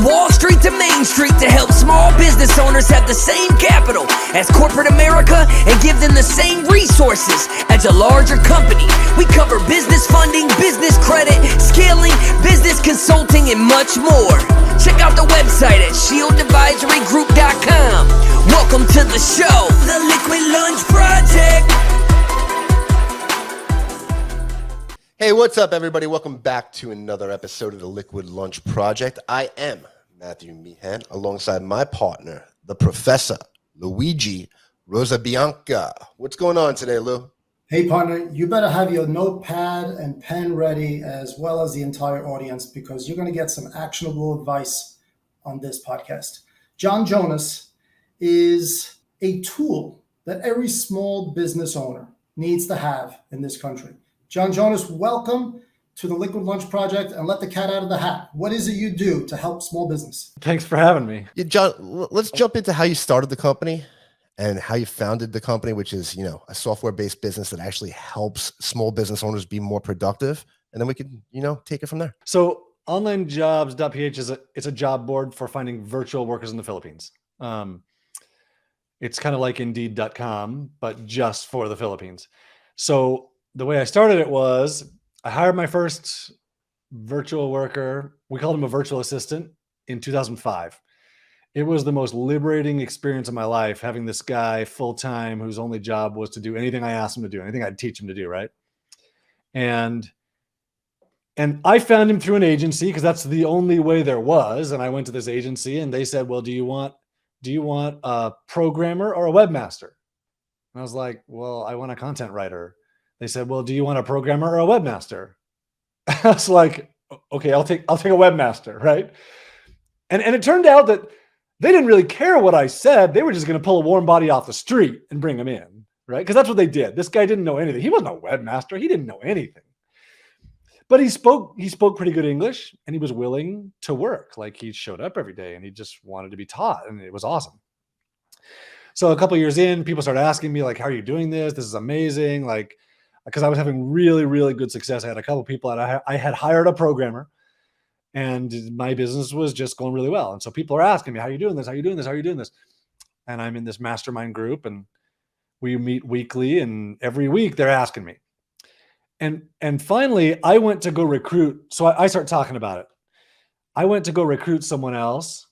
Wall Street to Main Street to help small business owners have the same capital as corporate America and give them the same resources as a larger company. We cover business funding, business credit, scaling, business consulting, and much more. Check out the website at shieldadvisorygroup.com. Welcome to the show, The Liquid Lunch Project. Hey, what's up, everybody? Welcome back to another episode of the Liquid Lunch Project. I am Matthew Meehan, alongside my partner, the Professor Luigi Rosabianca. What's going on today, Lou? Hey, partner, you better have your notepad and pen ready, as well as the entire audience, because you're going to get some actionable advice on this podcast. Jonas is a tool that every small business owner needs to have in this country. Jonas, welcome to the Liquid Lunch Project, and let the cat out of the hat. What is it you do to help small business? Thanks for having me. Yeah, John, let's jump into how you started the company and how you founded the company, which is, a software-based business that actually helps small business owners be more productive. And then we can, take it from there. So OnlineJobs.ph it's a job board for finding virtual workers in the Philippines. It's kind of like Indeed.com, but just for the Philippines. So the way I started it was I hired my first virtual worker. We called him a virtual assistant in 2005. It was the most liberating experience of my life, having this guy full-time whose only job was to do anything I asked him to do, anything I'd teach him to do, right? And I found him through an agency because that's the only way there was. And I went to this agency and they said, well, do you want a programmer or a webmaster? And I was like, well, I want a content writer. They said, well, do you want a programmer or a webmaster? I was like, okay, I'll take a webmaster, right? And it turned out that they didn't really care what I said. They were just going to pull a warm body off the street and bring him in, right? Because that's what they did. This guy didn't know anything. He wasn't a webmaster. He didn't know anything. But he spoke pretty good English, and he was willing to work. Like, he showed up every day and he just wanted to be taught, and it was awesome. So a couple of years in, people started asking me, like, how are you doing this? This is amazing. Like, because I was having really, really good success. I had a couple of people that I had hired a programmer, and my business was just going really well. And so people are asking me, how are you doing this? How are you doing this? How are you doing this? And I'm in this mastermind group, and we meet weekly, and every week they're asking me. And finally, I went to go recruit. So I start talking about it. I went to go recruit someone else,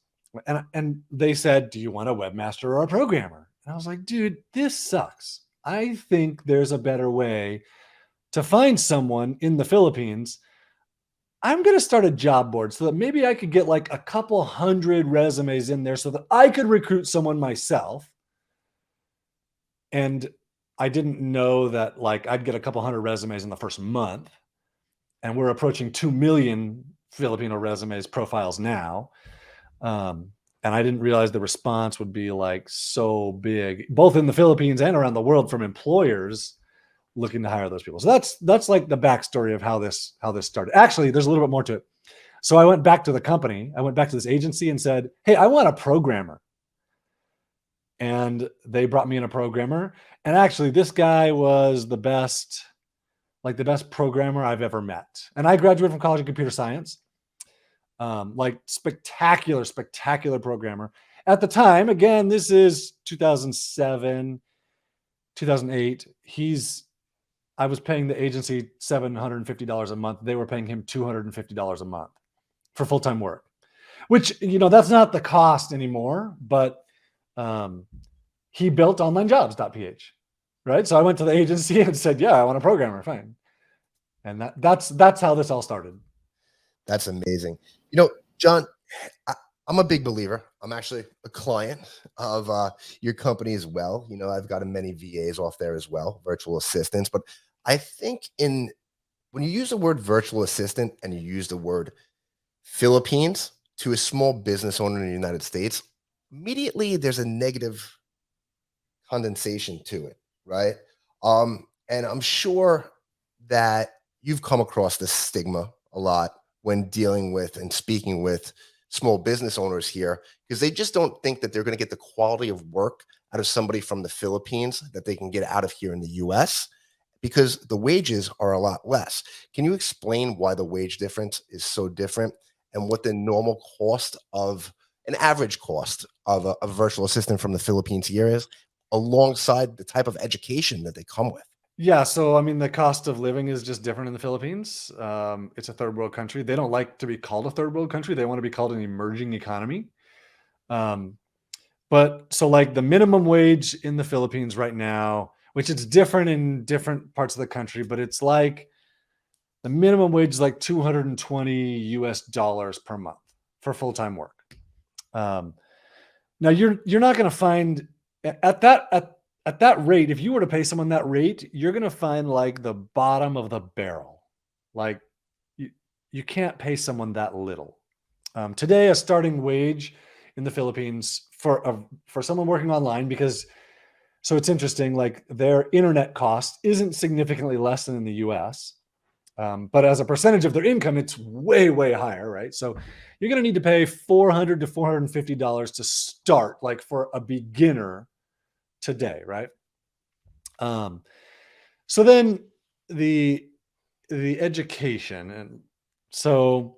and they said, do you want a webmaster or a programmer? And I was like, dude, this sucks. I think there's a better way to find someone in the Philippines. I'm going to start a job board so that maybe I could get like a couple hundred resumes in there so that I could recruit someone myself. And I didn't know that like I'd get a couple hundred resumes in the first month. And we're approaching 2 million Filipino resumes profiles now. And I didn't realize the response would be like so big, both in the Philippines and around the world, from employers looking to hire those people. So that's like the backstory of how this started. Actually, there's a little bit more to it. So I went back to the company. I went back to this agency and said, hey, I want a programmer. And they brought me in a programmer. And actually, this guy was the best programmer I've ever met. And I graduated from college in computer science. Like spectacular programmer. At the time, again, this is 2007, 2008. I was paying the agency $750 a month. They were paying him $250 a month for full-time work, which, that's not the cost anymore, but he built OnlineJobs.ph, right? So I went to the agency and said, yeah, I want a programmer, fine. And that's how this all started. That's amazing. John, I'm a big believer. I'm actually a client of your company as well. I've got many VAs off there as well, virtual assistants. But I think when you use the word virtual assistant and you use the word Philippines to a small business owner in the United States, immediately there's a negative condensation to it, right? And I'm sure that you've come across this stigma a lot when dealing with and speaking with small business owners here, because they just don't think that they're going to get the quality of work out of somebody from the Philippines that they can get out of here in the US, because the wages are a lot less. Can you explain why the wage difference is so different and what the normal cost of an average cost of a virtual assistant from the Philippines here is, alongside the type of education that they come with? Yeah, so I mean, the cost of living is just different in the Philippines. It's a third world country. They don't like to be called a third world country. They want to be called an emerging economy. Um, but so like the minimum wage in the Philippines right now, which it's different in different parts of the country, but it's like the minimum wage is like $220 per month for full-time work. Now you're not going to find at that rate, if you were to pay someone that rate, you're going to find like the bottom of the barrel. Like you can't pay someone that little. Today, a starting wage in the Philippines for someone working online, because so it's interesting, like their internet cost isn't significantly less than in the US. But as a percentage of their income, it's way, way higher, right? So you're going to need to pay $400 to $450 to start, like for a beginner today, right? So then the education, and so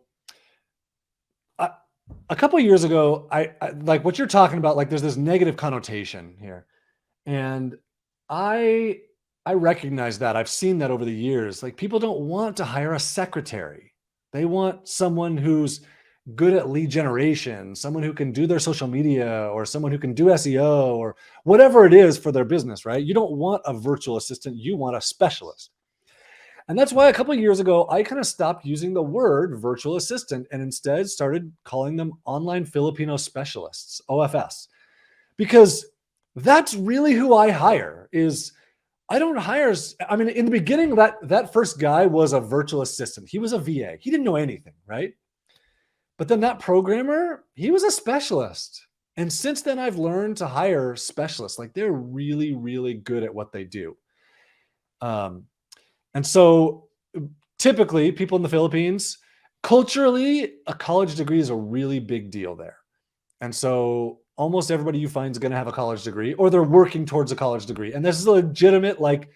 a couple of years ago, I like what you're talking about. Like, there's this negative connotation here, and I recognize that. I've seen that over the years. Like, people don't want to hire a secretary. They want someone who's good at lead generation, someone who can do their social media, or someone who can do SEO, or whatever it is for their business, right? You don't want a virtual assistant. You want a specialist. And that's why a couple of years ago, I kind of stopped using the word virtual assistant and instead started calling them online Filipino specialists, OFS, because that's really who I hire. I don't hire. I mean, in the beginning, that first guy was a virtual assistant. He was a VA. He didn't know anything, right? But then that programmer, he was a specialist. And since then, I've learned to hire specialists. Like, they're really, really good at what they do. And so typically people in the Philippines, culturally, a college degree is a really big deal there. And so almost everybody you find is going to have a college degree, or they're working towards a college degree. And this is a legitimate, like,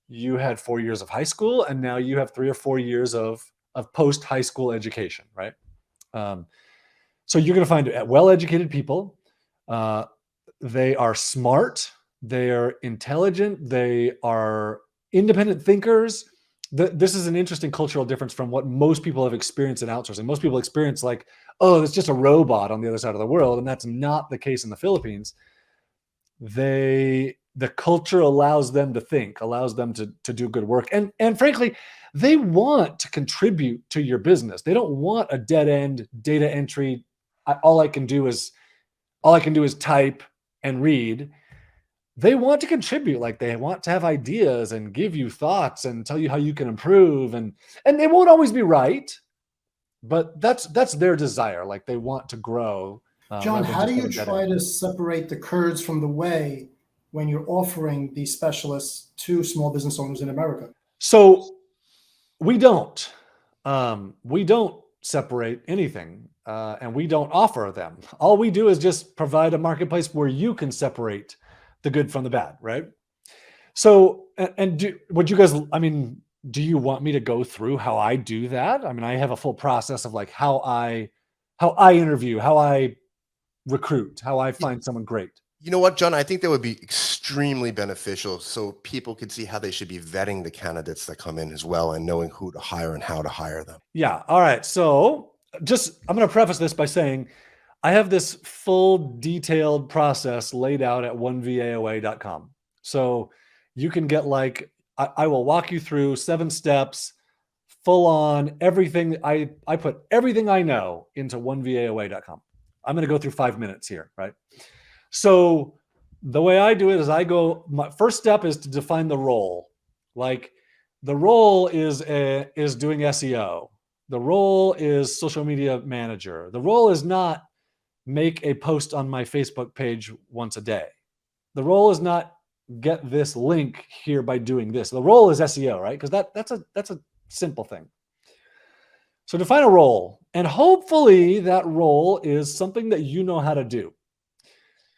you had 4 years of high school and now you have 3 or 4 years of post-high school education, right? So you're going to find well-educated people. They are smart. They are intelligent. They are independent thinkers. This is an interesting cultural difference from what most people have experienced in outsourcing. Most people experience like, oh, it's just a robot on the other side of the world. And that's not the case in the Philippines. The culture allows them to think, allows them to do good work. And frankly, they want to contribute to your business. They don't want a dead end data entry. All I can do is type and read. They want to contribute. Like, they want to have ideas and give you thoughts and tell you how you can improve. And they won't always be right, but that's their desire. Like, they want to grow. John, how do you try to separate the curds from the whey when you're offering these specialists to small business owners in America? So we don't separate anything, and we don't offer them. All we do is just provide a marketplace where you can separate the good from the bad, right? So, would you guys, I mean, do you want me to go through how I do that? I mean, I have a full process of like how I interview, how I recruit, how I find someone great. You know what, John? I think that would be extremely beneficial, so people could see how they should be vetting the candidates that come in as well, and knowing who to hire and how to hire them. Yeah. All right. So I'm going to preface this by saying I have this full detailed process laid out at onevaoa.com. So you can get like, I will walk you through 7 steps, full on everything. I put everything I know into onevaoa.com. I'm going to go through 5 minutes here, right? So the way I do it is my first step is to define the role. Like, the role is doing SEO. The role is social media manager. The role is not make a post on my Facebook page once a day. The role is not get this link here by doing this. The role is SEO, right? Because that's a simple thing. So define a role, and hopefully that role is something that you know how to do.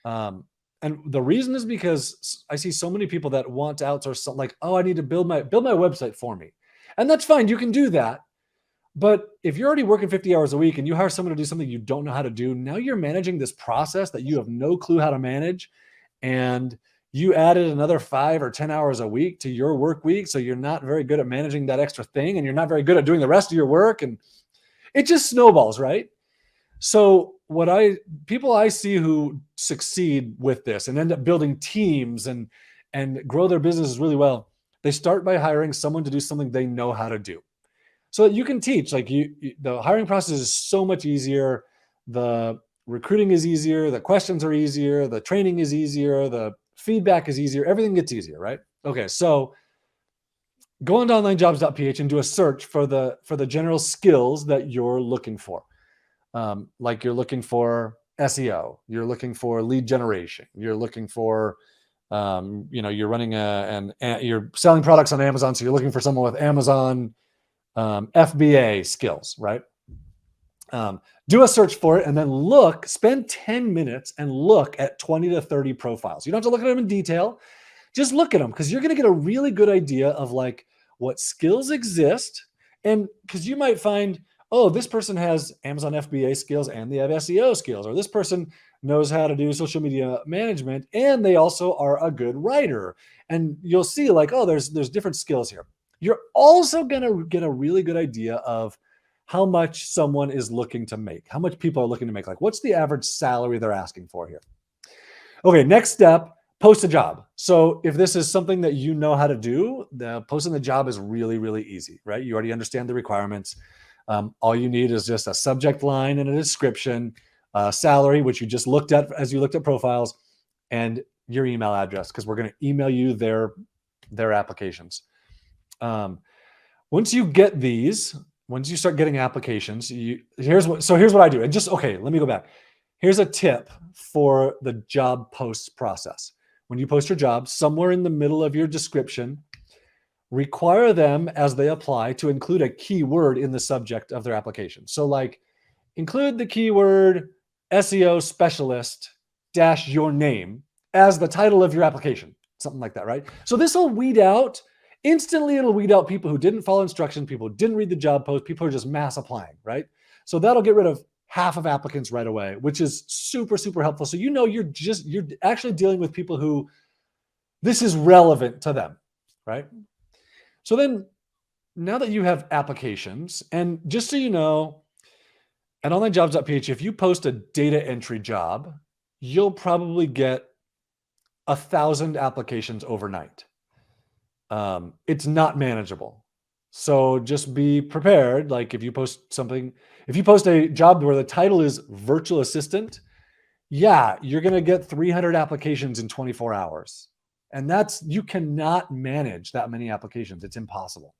And the reason is because I see so many people that want to outsource something like, oh, I need to build my website for me. And that's fine. You can do that. But if you're already working 50 hours a week and you hire someone to do something you don't know how to do, now you're managing this process that you have no clue how to manage. And you added another 5 or 10 hours a week to your work week. So you're not very good at managing that extra thing, and you're not very good at doing the rest of your work. And it just snowballs, right? So people I see who succeed with this and end up building teams and grow their businesses really well, they start by hiring someone to do something they know how to do. So that you can teach, like the hiring process is so much easier. The recruiting is easier. The questions are easier. The training is easier. The feedback is easier. Everything gets easier, right? Okay, so go on to OnlineJobs.ph and do a search for the general skills that you're looking for. Like you're looking for SEO, you're looking for lead generation, you're looking for, you're running you're selling products on Amazon, so you're looking for someone with Amazon FBA skills, right? Do a search for it and then spend 10 minutes and look at 20 to 30 profiles. You don't have to look at them in detail. Just look at them, because you're going to get a really good idea of like what skills exist. And because you might find, oh, this person has Amazon FBA skills and they have SEO skills, or this person knows how to do social media management and they also are a good writer. And you'll see like, oh, there's different skills here. You're also going to get a really good idea of how much someone is looking to make, how much people are looking to make. Like, what's the average salary they're asking for here? Okay, next step, post a job. So if this is something that you know how to do, posting the job is really, really easy, right? You already understand the requirements. All you need is just a subject line and a description, salary, which you just looked at as you looked at profiles, and your email address, because we're going to email you their applications. Once you get these, once you start getting applications, here's what I do. And let me go back. Here's a tip for the job post process. When you post your job, somewhere in the middle of your description, require them as they apply to include a keyword in the subject of their application. So like include the keyword SEO specialist - your name as the title of your application, something like that, right? So this will instantly it'll weed out people who didn't follow instructions, people who didn't read the job post, people who are just mass applying, right? So that'll get rid of half of applicants right away, which is super, super helpful. So you're actually dealing with people who this is relevant to them, right? So then now that you have applications, and just so you know, at OnlineJobs.ph, if you post a data entry job, you'll probably get 1,000 applications overnight. It's not manageable. So just be prepared. Like if you post a job where the title is virtual assistant, you're going to get 300 applications in 24 hours. And you cannot manage that many applications. It's impossible.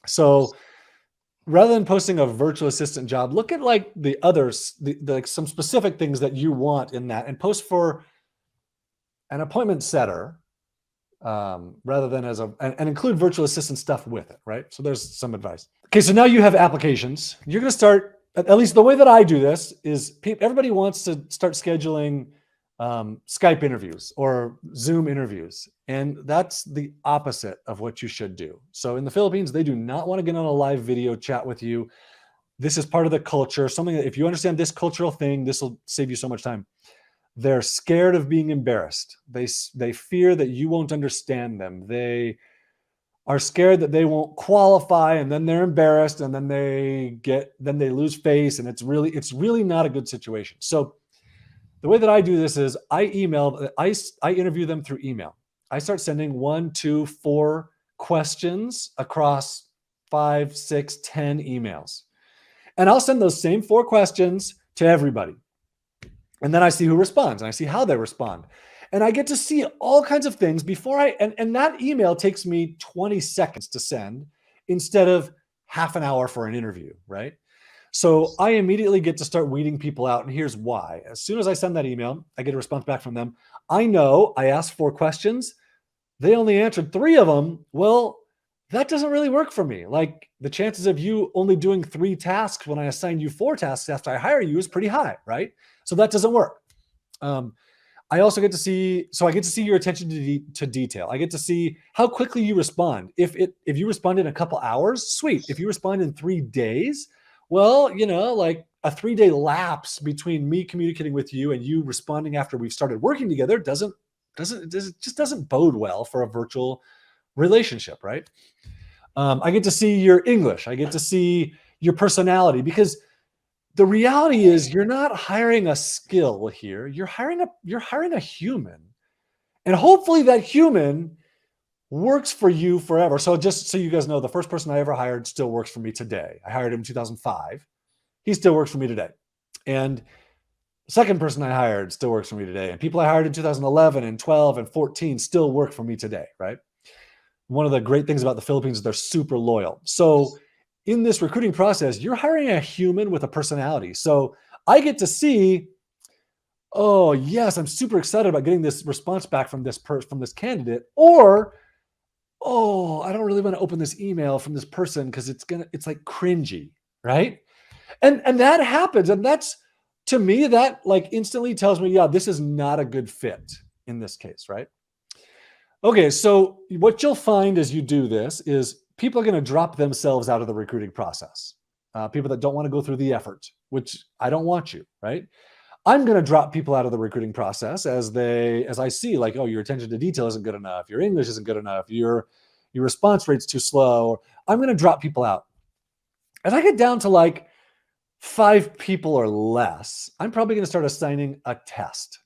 So rather than posting a virtual assistant job, look at like the others, some specific things that you want in that, and post for an appointment setter, rather than and include virtual assistant stuff with it, right? So there's some advice. Okay, so now you have applications. You're going to start, at least the way that I do this is everybody wants to start scheduling Skype interviews or Zoom interviews. And that's the opposite of what you should do. So in the Philippines, they do not want to get on a live video chat with you. This is part of the culture. Something that if you understand this cultural thing, this will save you so much time. They're scared of being embarrassed. They fear that you won't understand them. They are scared that they won't qualify, and then they're embarrassed, and then they lose face, and it's really not a good situation. So the way that I do this is I interview them through email. I start sending 1, 2, 4 questions across 5, 6, 10 emails. And I'll send those same 4 questions to everybody. And then I see who responds, and I see how they respond. And I get to see all kinds of things before and that email takes me 20 seconds to send instead of half an hour for an interview, right? So I immediately get to start weeding people out. And here's why. As soon as I send that email, I get a response back from them. I know I asked 4 questions. They only answered 3 of them. Well, that doesn't really work for me. Like the chances of you only doing 3 tasks when I assign you 4 tasks after I hire you is pretty high, right? So that doesn't work. I also get to see, so I get to see your attention to detail. I get to see how quickly you respond. If you respond in a couple hours, sweet. If you respond in 3 days, well, like a 3-day lapse between me communicating with you and you responding after we've started working together just doesn't bode well for a virtual relationship, right? I get to see your English. I get to see your personality, because the reality is you're not hiring a skill here. You're hiring a human. And hopefully that human works for you forever. So just so you guys know, the first person I ever hired still works for me today. I hired him in 2005. He still works for me today. And the second person I hired still works for me today. And people I hired in 2011 and 12 and 14 still work for me today, right? One of the great things about the Philippines is they're super loyal. So in this recruiting process, you're hiring a human with a personality. So I get to see, oh yes, I'm super excited about getting this response back from this candidate, or oh, I don't really want to open this email from this person because it's like cringy, right? And that happens, and that's, to me, that like instantly tells me, yeah, this is not a good fit in this case, right? Okay, so what you'll find as you do this is people are going to drop themselves out of the recruiting process. People that don't want to go through the effort, which I don't want you, right? I'm going to drop people out of the recruiting process as I see, like, oh, your attention to detail isn't good enough, your English isn't good enough, your response rate's too slow. I'm going to drop people out. As I get down to like 5 people or less, I'm probably going to start assigning a test.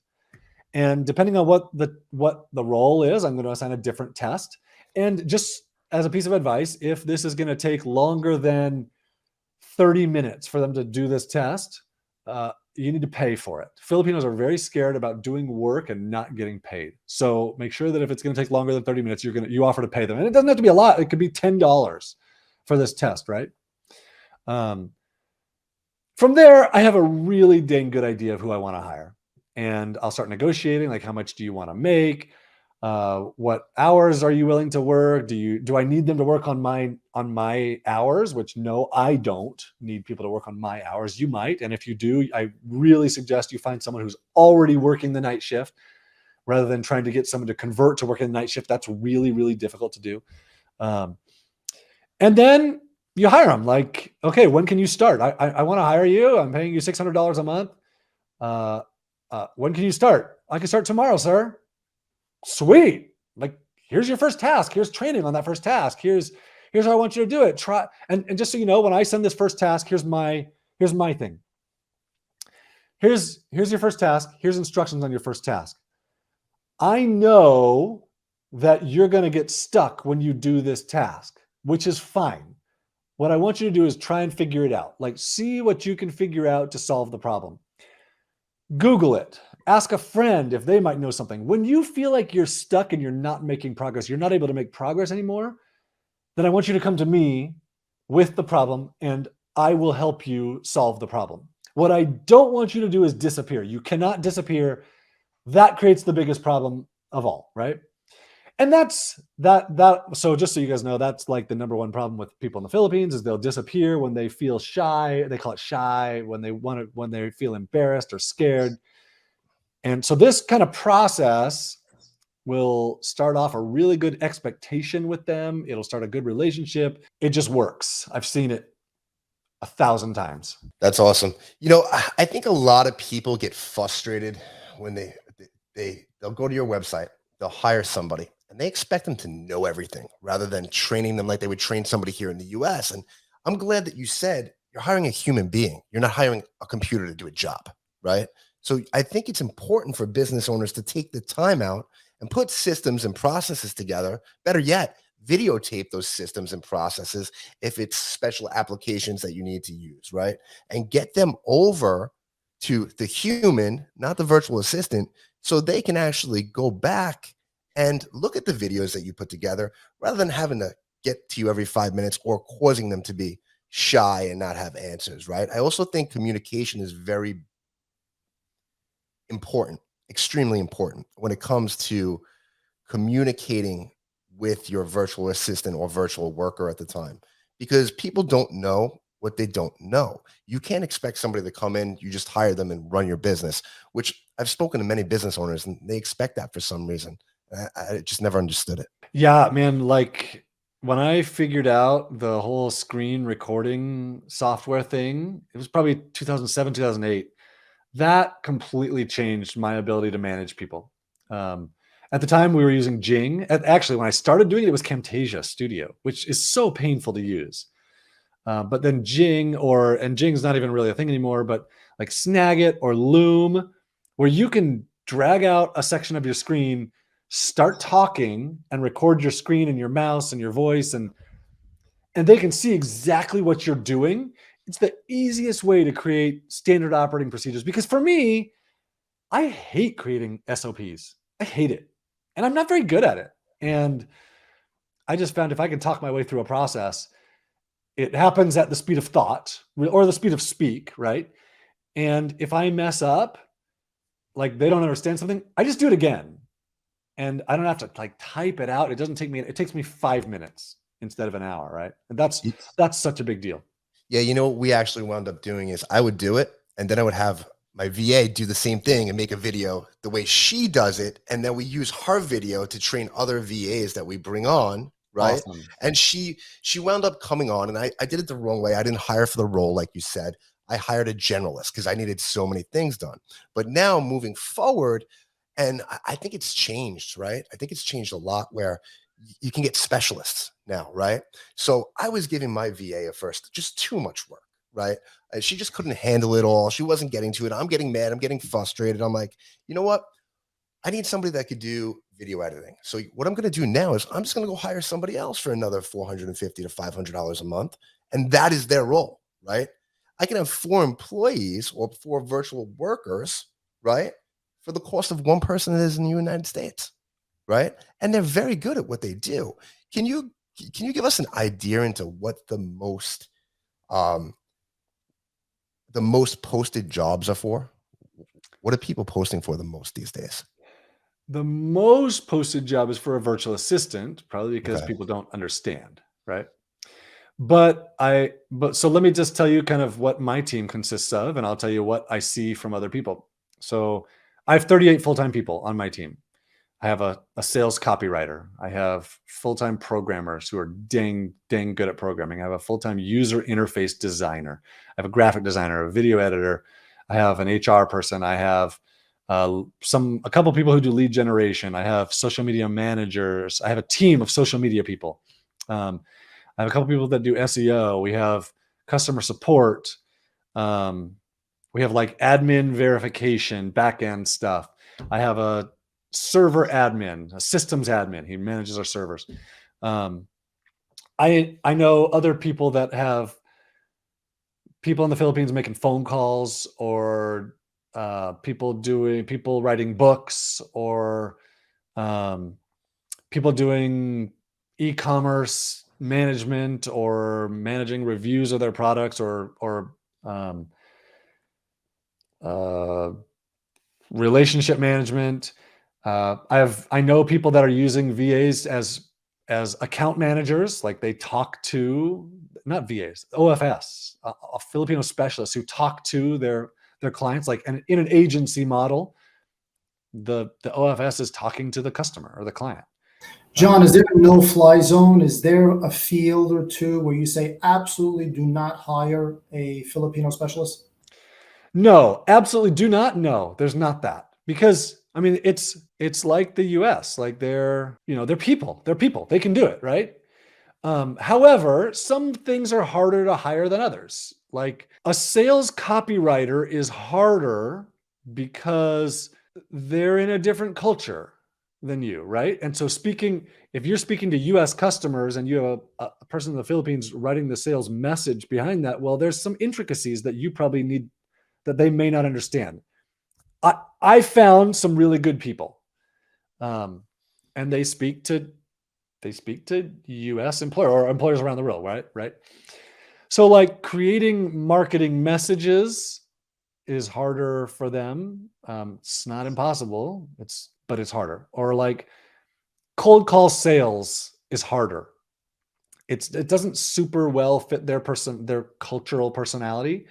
And depending on what the role is, I'm going to assign a different test. And just as a piece of advice, if this is going to take longer than 30 minutes for them to do this test, you need to pay for it. Filipinos are very scared about doing work and not getting paid. So make sure that if it's going to take longer than 30 minutes, you offer to pay them. And it doesn't have to be a lot. It could be $10 for this test, right? From there, I have a really dang good idea of who I want to hire. And I'll start negotiating, like, how much do you want to make? What hours are you willing to work? Do I need them to work on my hours? Which, no, I don't need people to work on my hours. You might. And if you do, I really suggest you find someone who's already working the night shift rather than trying to get someone to convert to working the night shift. That's really, really difficult to do. And then you hire them. Like, okay, when can you start? I want to hire you. I'm paying you $600 a month. When can you start? I can start tomorrow, sir. Sweet. Like, here's your first task. Here's training on that first task. Here's how I want you to do it. Try. And just so you know, when I send this first task, here's my thing. Here's your first task. Here's instructions on your first task. I know that you're going to get stuck when you do this task, which is fine. What I want you to do is try and figure it out. Like, see what you can figure out to solve the problem. Google it. Ask a friend if they might know something. When you feel like you're stuck and you're not making progress, you're not able to make progress anymore, then I want you to come to me with the problem and I will help you solve the problem. What I don't want you to do is disappear. You cannot disappear. That creates the biggest problem of all, right? And that's that. So just so you guys know, that's like the number one problem with people in the Philippines is they'll disappear when they feel shy. They call it shy when they feel embarrassed or scared. And so this kind of process will start off a really good expectation with them. It'll start a good relationship. It just works. I've seen it 1,000 times. That's awesome. I think a lot of people get frustrated when they'll go to your website, they'll hire somebody, and they expect them to know everything rather than training them like they would train somebody here in the US. And I'm glad that you said you're hiring a human being. You're not hiring a computer to do a job, right? So I think it's important for business owners to take the time out and put systems and processes together. Better yet, videotape those systems and processes if it's special applications that you need to use, right? And get them over to the human, not the virtual assistant, so they can actually go back and look at the videos that you put together rather than having to get to you every 5 minutes or causing them to be shy and not have answers, right? I also think communication is very important, extremely important when it comes to communicating with your virtual assistant or virtual worker at the time, because people don't know what they don't know. You can't expect somebody to come in, you just hire them and run your business, which I've spoken to many business owners and they expect that for some reason. I just never understood it. Yeah, man. Like when I figured out the whole screen recording software thing, it was probably 2007, 2008. That completely changed my ability to manage people. At the time, we were using Jing. Actually, when I started doing it, it was Camtasia Studio, which is so painful to use. But then and Jing's not even really a thing anymore, but like Snagit or Loom, where you can drag out a section of your screen, start talking and record your screen and your mouse and your voice, and they can see exactly what you're doing. It's the easiest way to create standard operating procedures, because for me, I hate creating SOPs. I hate it. And I'm not very good at it. And I just found if I can talk my way through a process, it happens at the speed of thought or the speed of speak, right? And if I mess up, like they don't understand something, I just do it again. And I don't have to like type it out. It takes me 5 minutes instead of an hour, right? And that's such a big deal. Yeah, you know what we actually wound up doing is I would do it, and then I would have my VA do the same thing and make a video the way she does it, and then we use her video to train other VAs that we bring on, right? Awesome. And she wound up coming on, and I did it the wrong way. I didn't hire for the role, like you said. I hired a generalist because I needed so many things done. But now moving forward, and I think it's changed, right? I think it's changed a lot where you can get specialists now, right? So I was giving my VA at first just too much work, right? And she just couldn't handle it all. She wasn't getting to it. I'm getting mad. I'm getting frustrated. I'm like, you know what? I need somebody that could do video editing. So what I'm going to do now is I'm just going to go hire somebody else for another $450 to $500 a month. And that is their role, right? I can have 4 employees or 4 virtual workers, right? For the cost of one person that is in the United States, right? And they're very good at what they do. Can you give us an idea into what the most posted jobs are for? What are people posting for the most these days? The most posted job is for a virtual assistant, probably because people don't understand, right? But so let me just tell you kind of what my team consists of, and I'll tell you what I see from other people. So I have 38 full-time people on my team. I have a sales copywriter. I have full-time programmers who are dang good at programming. I have a full-time user interface designer. I have a graphic designer, a video editor. I have an HR person. I have a couple people who do lead generation. I have social media managers. I have a team of social media people. I have a couple people that do SEO. We have customer support. We have like admin verification, back-end stuff. I have a server admin, a systems admin. He manages our servers. I know other people that have people in the Philippines making phone calls, or people writing books, or people doing e-commerce management, or managing reviews of their products, or relationship management. I know people that are using VAs as account managers, like they talk to, not VAs, OFS, a Filipino specialists who talk to their clients, like in an agency model. The OFS is talking to the customer or the client. John, is there a no-fly zone? Is there a field or two where you say absolutely do not hire a Filipino specialist? No, absolutely do not. No, there's not that. Because I mean, it's like the US, like they're people. They can do it, right? However, some things are harder to hire than others. Like a sales copywriter is harder because they're in a different culture than you, right? And so if you're speaking to US customers and you have a person in the Philippines writing the sales message behind that, well, there's some intricacies that you probably need that they may not understand. I found some really good people, and they speak to US employers around the world, right? So like creating marketing messages is harder for them. It's not impossible, but it's harder. Or like cold call sales is harder. it doesn't super well fit their cultural personality.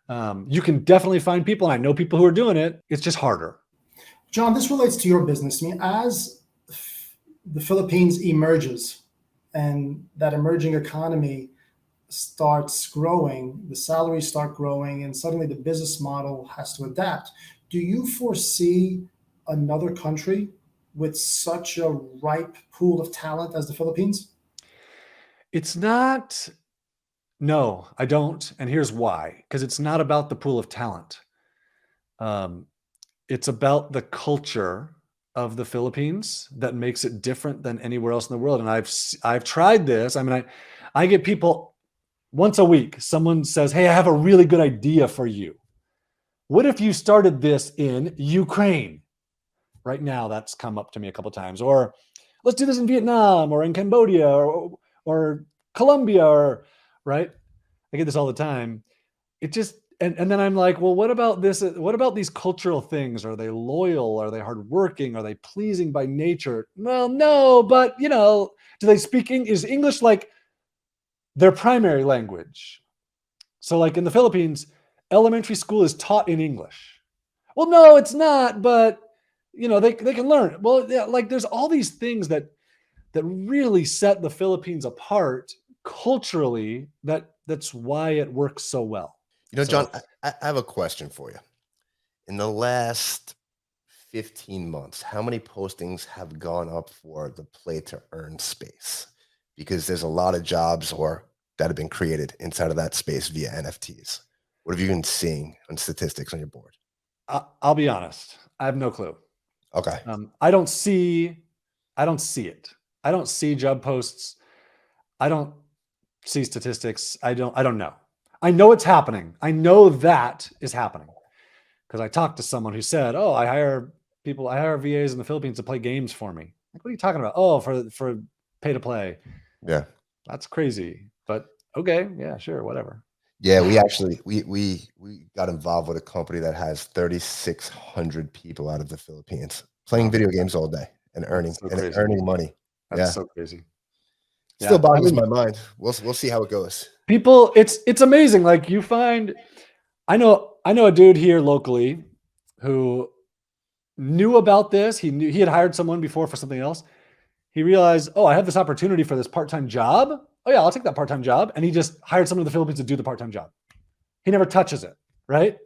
You can definitely find people, and I know people who are doing it. It's just harder. John, this relates to your business. I mean, as the Philippines emerges and that emerging economy starts growing, the salaries start growing, and suddenly the business model has to adapt. Do you foresee another country with such a ripe pool of talent as the Philippines? It's not. No, I don't. And here's why. Because it's not about the pool of talent. It's about the culture of the Philippines that makes it different than anywhere else in the world. And I've tried this. I mean, I get people once a week. Someone says, "Hey, I have a really good idea for you. What if you started this in Ukraine?" Right now, that's come up to me a couple of times. Or let's do this in Vietnam or in Cambodia or Colombia, or right. I get this all the time. It just, and then I'm like, well, what about this? What about these cultural things? Are they loyal? Are they hardworking? Are they pleasing by nature? Well, no, but do they speak English? Is English like their primary language? So like in the Philippines, elementary school is taught in English. Well, no, it's not, but they can learn. Well, yeah, like there's all these things that really set the Philippines apart culturally. That's why it works so well. John, I have a question for you. In the last 15 months, how many postings have gone up for the play to earn space? Because there's a lot of jobs that have been created inside of that space via NFTs. What have you been seeing on statistics on your board? I'll be honest. I have no clue. Okay. I don't see it. I don't see job posts. I don't see statistics. I don't know. I know it's happening. I know that is happening because I talked to someone who said, "Oh, I hire VAs in the Philippines to play games for me." Like, what are you talking about? Oh, for pay-to-play. Yeah. That's crazy. But okay, yeah, sure, whatever. Yeah, we actually we got involved with a company that has 3,600 people out of the Philippines playing video games all day and earning money. That's so crazy. Still boggles my mind. We'll see how it goes. People, it's amazing. Like you find, I know a dude here locally who knew about this. He had hired someone before for something else. He realized, oh, I have this opportunity for this part-time job. Oh yeah, I'll take that part-time job. And he just hired someone in the Philippines to do the part-time job. He never touches it, right?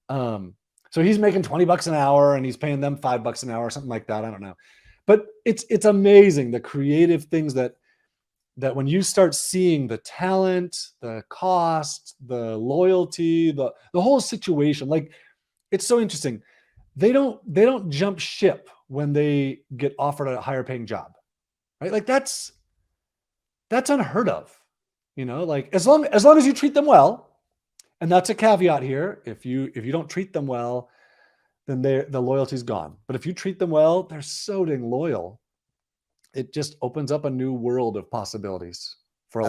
So he's making $20 an hour and he's paying them $5 an hour or something like that. I don't know. But it's amazing the creative things that when you start seeing the talent, the cost, the loyalty, the whole situation, like it's so interesting. They don't jump ship when they get offered a higher paying job, right? Like that's unheard of, like as long as you treat them well. And that's a caveat here. If you don't treat them well, then the loyalty's gone. But if you treat them well, they're so dang loyal. It just opens up a new world of possibilities for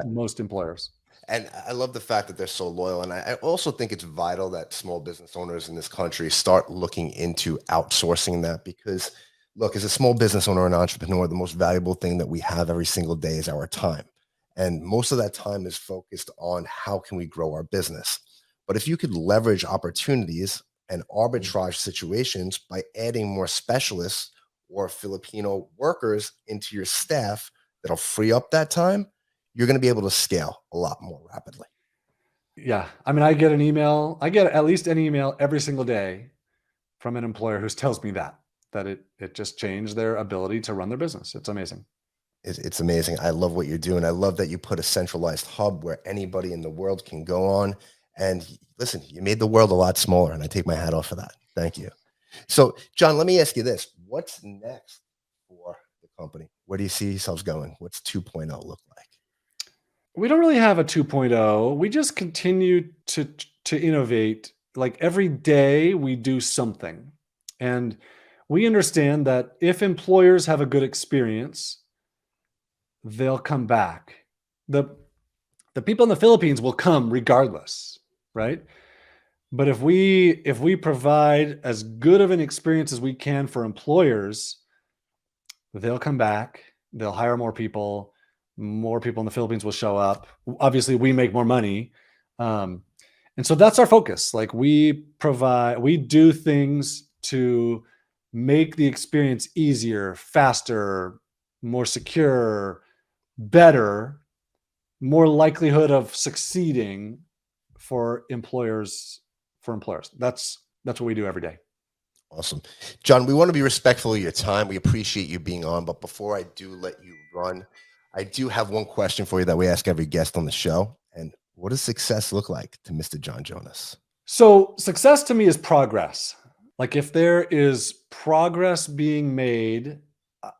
most employers. And I love the fact that they're so loyal. And I also think it's vital that small business owners in this country start looking into outsourcing that, because look, as a small business owner and entrepreneur, the most valuable thing that we have every single day is our time. And most of that time is focused on how can we grow our business. But if you could leverage opportunities and arbitrage situations by adding more specialists or Filipino workers into your staff, that'll free up that time, you're going to be able to scale a lot more rapidly. Yeah. I mean, I get at least an email every single day from an employer who tells me that it just changed their ability to run their business. It's amazing. It's amazing. I love what you're doing. I love that you put a centralized hub where anybody in the world can go on. And listen, you made the world a lot smaller, and I take my hat off for that. Thank you. So, John, let me ask you this. What's next for the company? Where do you see yourselves going? What's 2.0 look like? We don't really have a 2.0. We just continue to innovate. Like every day we do something. And we understand that if employers have a good experience, they'll come back. The people in the Philippines will come regardless, right? But if we provide as good of an experience as we can for employers, they'll come back, they'll hire more people, more people in the Philippines will show up. Obviously, we make more money. And so that's our focus. Like we do things to make the experience easier, faster, more secure, better, more likelihood of succeeding for employers. That's what we do every day. Awesome. John, we want to be respectful of your time. We appreciate you being on. But before I do let you run, I do have one question for you that we ask every guest on the show. And what does success look like to Mr. John Jonas? So success to me is progress. Like if there is progress being made,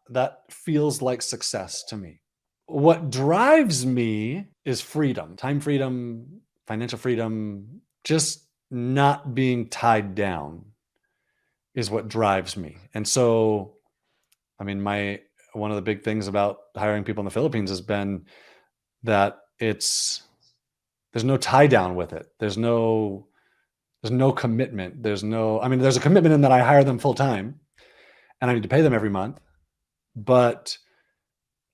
that feels like success to me. What drives me is freedom, time freedom, financial freedom, just not being tied down is what drives me. And so, I mean, one of the big things about hiring people in the Philippines has been that there's no tie down with it. There's no commitment. There's a commitment in that I hire them full time and I need to pay them every month, but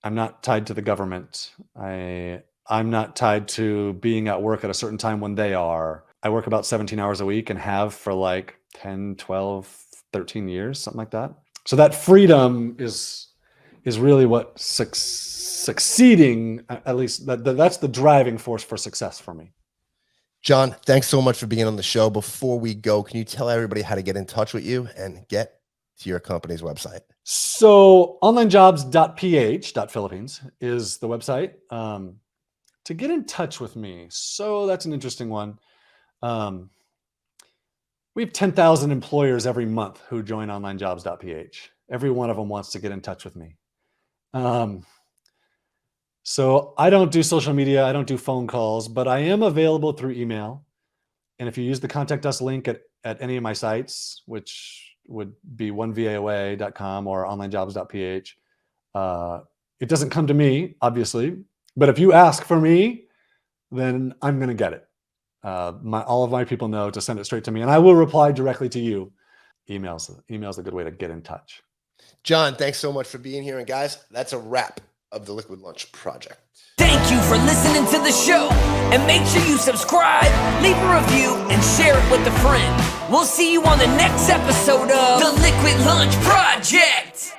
I'm not tied to the government. I'm not tied to being at work at a certain time when they are. I work about 17 hours a week and have for like 10, 12, 13 years, something like that. So that freedom is really what succeeding, at least that's the driving force for success for me. John, thanks so much for being on the show. Before we go, can you tell everybody how to get in touch with you and get to your company's website? So OnlineJobs.ph, Philippines is the website. To get in touch with me. So that's an interesting one. We have 10,000 employers every month who join OnlineJobs.ph. Every one of them wants to get in touch with me. So I don't do social media. I don't do phone calls, but I am available through email. And if you use the contact us link at any of my sites, which would be onevaoa.com or onlinejobs.ph, it doesn't come to me, obviously. But if you ask for me, then I'm going to get it. All of my people know to send it straight to me, and I will reply directly to you. Email's a good way to get in touch. John, thanks so much for being here. And guys, that's a wrap of the Liquid Lunch Project. Thank you for listening to the show. And make sure you subscribe, leave a review, and share it with a friend. We'll see you on the next episode of the Liquid Lunch Project.